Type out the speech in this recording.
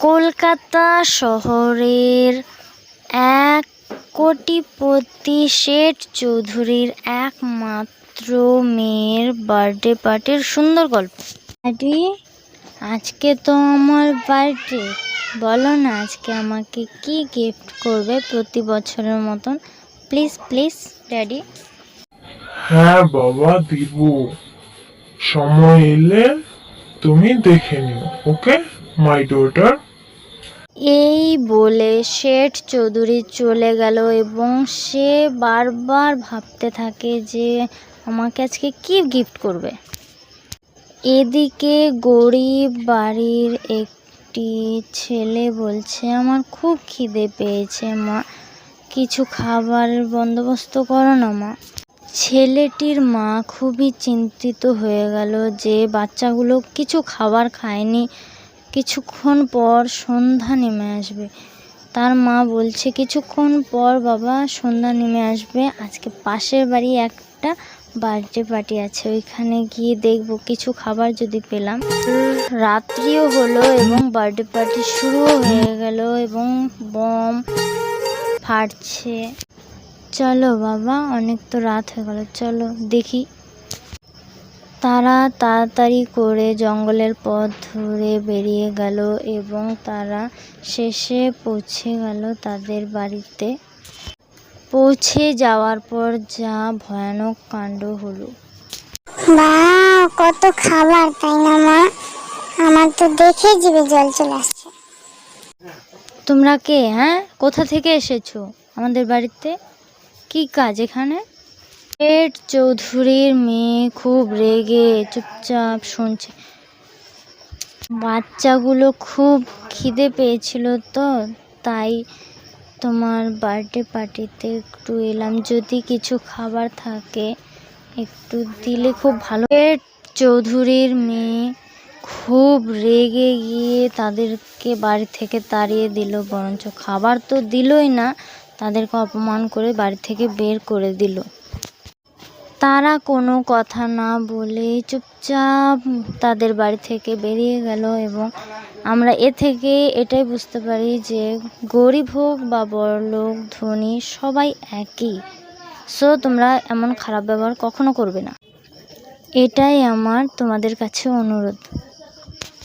কলকাতা শহরের ১ কোটিপতি শেঠ চৌধুরীর একমাত্র মেয়ের বার্থডে পার্টির সুন্দর গল্প। ড্যাডি, আজকে তো আমার বার্থডে, বলো না আজকে আমাকে কি গিফট করবে প্রতি বছরের মতন? Please please daddy. হ্যাঁ বাবা, দিব। সময় এলে তুমি দেখে নিও। ওকে মাই ডটার। এই বলে শেঠ চৌধুরী চলে গেল এবং সে বারবার ভাবতে থাকে যে আমাকে আজকে কি গিফট করবে। এদিকে গরিব বাড়ির একটি ছেলে বলছে, আমার খুব খিদে পেয়েছে মা, কিছু খাবারের বন্দোবস্ত করো না মা। ছেলেটির মা খুবই চিন্তিত হয়ে গেল যে বাচ্চাগুলো কিছু খাবার খায়নি, কিছুক্ষণ পর সন্ধ্যা নেমে আসবে। তার মা বলছে, কিছুক্ষণ পর বাবা সন্ধ্যা নেমে আসবে, আজকে পাশের বাড়ি একটা বার্থডে পার্টি আছে, ওইখানে গিয়ে দেখবো কিছু খাবার যদি পেলাম। রাত্রিও হলো এবং বার্থডে পার্টি শুরুও হয়ে গেল এবং বম ফাটছে। চলো বাবা, অনেক তো রাত হয়ে গেল, চলো দেখি। তারা তাড়াতাড়ি করে জঙ্গলের পথ ধরে বেরিয়ে গেল এবং তারা শেষে পৌঁছে গেল তাদের বাড়িতে। পৌঁছে যাওয়ার পর যা ভয়ানক কাণ্ড হলো। বাহ, কত খাবার, তাই না মা? আমার তো দেখে জিভে জল চলে আসছে। তোমরা কে? হ্যাঁ, কোথা থেকে এসেছো আমাদের বাড়িতে? কি কাজ এখানে? শেঠ চৌধুরীর মেয়ে খুব রেগে চুপচাপ শুনছে। বাচ্চাগুলো খুব খিদে পেয়েছিল তো তাই তোমার বার্থডে পার্টিতে একটু এলাম, যদি কিছু খাবার থাকে একটু দিলে খুব ভালো। শেঠ চৌধুরীর মেয়ে খুব রেগে গিয়ে তাদেরকে বাড়ি থেকে তাড়িয়ে দিল, বরঞ্চ খাবার তো দিলই না, তাদেরকে অপমান করে বাড়ি থেকে বের করে দিল। তারা কোনো কথা না বলে চুপচাপ তাদের বাড়ি থেকে বেরিয়ে গেল এবং আমরা এ থেকে এটাই বুঝতে পারি যে গরিব হোক বা বড়লোক ধনী সবাই একই। সো তোমরা এমন খারাপ ব্যবহার কখনো করবে না, এটাই আমার তোমাদের কাছে অনুরোধ।